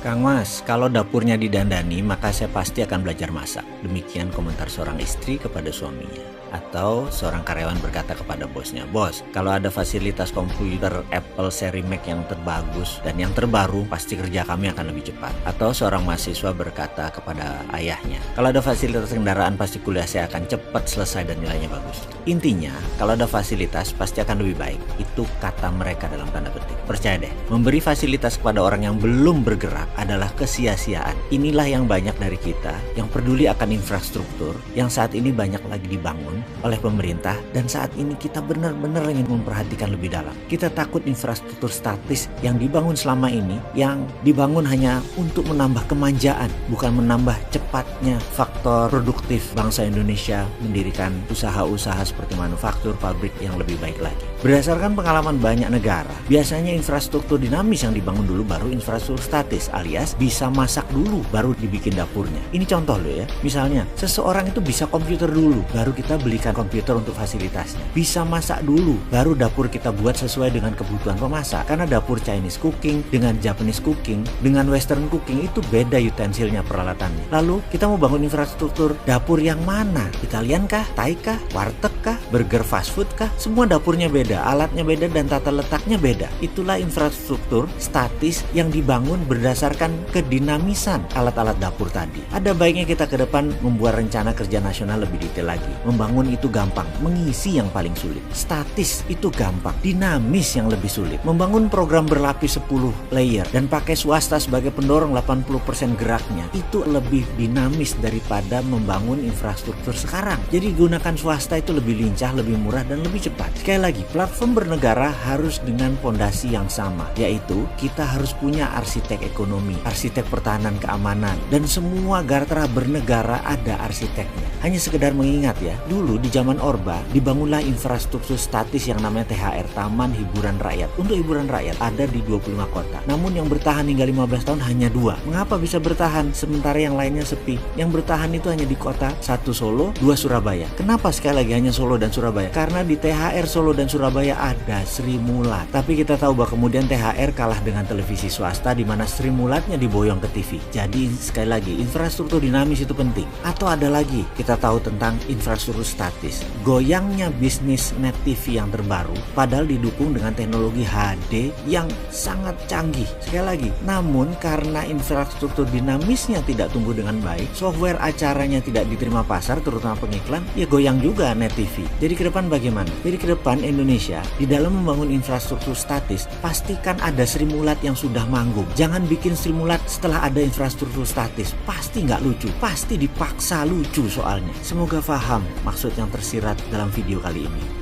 Kang Mas, kalau dapurnya didandani, maka saya pasti akan belajar masak. Demikian komentar seorang istri kepada suaminya. Atau seorang karyawan berkata kepada bosnya, "Bos, kalau ada fasilitas komputer Apple seri Mac yang terbagus dan yang terbaru, pasti kerja kami akan lebih cepat." Atau seorang mahasiswa berkata kepada ayahnya, "Kalau ada fasilitas kendaraan, pasti kuliah saya akan cepat selesai dan nilainya bagus." Intinya, kalau ada fasilitas, pasti akan lebih baik. Itu kata mereka dalam tanda petik. Percaya deh, memberi fasilitas kepada orang yang belum bergerak adalah kesia-siaan. Inilah yang banyak dari kita yang peduli akan infrastruktur yang saat ini banyak lagi dibangun oleh pemerintah, dan saat ini kita benar-benar ingin memperhatikan lebih dalam. Kita takut infrastruktur statis yang dibangun selama ini, yang dibangun hanya untuk menambah kemanjaan, bukan menambah cepatnya faktor produktif bangsa Indonesia mendirikan usaha-usaha seperti manufaktur, pabrik yang lebih baik lagi. Berdasarkan pengalaman banyak negara, biasanya infrastruktur dinamis yang dibangun dulu, baru infrastruktur statis, alias bisa masak dulu baru dibikin dapurnya. Ini contoh loh ya. Misalnya, seseorang itu bisa komputer dulu, baru kita belikan komputer untuk fasilitasnya. Bisa masak dulu, baru dapur kita buat sesuai dengan kebutuhan pemasak. Karena dapur Chinese cooking dengan Japanese cooking, dengan Western cooking itu beda utensilnya, peralatannya. Lalu kita mau bangun infrastruktur dapur yang mana? Italian kah? Thai kah? Warteg kah? Burger fast food kah? Semua dapurnya beda, alatnya beda, dan tata letaknya beda. Itulah infrastruktur statis yang dibangun berdasarkan kedinamisan alat-alat dapur tadi. Ada baiknya kita ke depan membuat rencana kerja nasional lebih detail lagi. Membangun itu gampang, mengisi yang paling sulit. Statis itu gampang, dinamis yang lebih sulit. Membangun program berlapis 10 layer dan pakai swasta sebagai pendorong 80% geraknya, itu lebih dinamis daripada membangun infrastruktur sekarang. Jadi gunakan swasta itu lebih lincah, lebih murah, dan lebih cepat. Sekali lagi, platform bernegara harus dengan fondasi yang sama, yaitu kita harus punya arsitek ekonomi, arsitek pertahanan keamanan, dan semua gartra bernegara ada arsiteknya. Hanya sekedar mengingat ya, dulu di zaman Orba dibangunlah infrastruktur statis yang namanya THR, Taman Hiburan Rakyat. Untuk hiburan rakyat ada di 25 kota. Namun yang bertahan hingga 15 tahun hanya 2. Mengapa bisa bertahan sementara yang lainnya sepi? Yang bertahan itu hanya di kota, 1 Solo, 2 Surabaya. Kenapa sekali lagi hanya Solo dan Surabaya? Karena di THR Solo dan Surabaya ada Sri Mulat. Tapi kita tahu bahwa kemudian THR kalah dengan televisi swasta di mana Sri Mulatnya diboyong ke TV. Jadi sekali lagi, infrastruktur dinamis itu penting. Atau ada lagi, kita tahu tentang infrastruktur statis. Goyangnya bisnis net TV yang terbaru padahal didukung dengan teknologi HD yang sangat canggih. Sekali lagi, namun karena infrastruktur dinamisnya tidak tumbuh dengan baik, software acaranya tidak diterima pasar, terutama pengiklan, ya goyang juga net TV. Jadi ke depan bagaimana? Jadi ke depan Indonesia di dalam membangun infrastruktur statis, pastikan ada Sri Mulat yang sudah manggung. Jangan bikin Sri Mulat setelah ada infrastruktur statis. Pasti nggak lucu, pasti dipaksa lucu soalnya. Semoga paham maksud yang tersirat dalam video kali ini.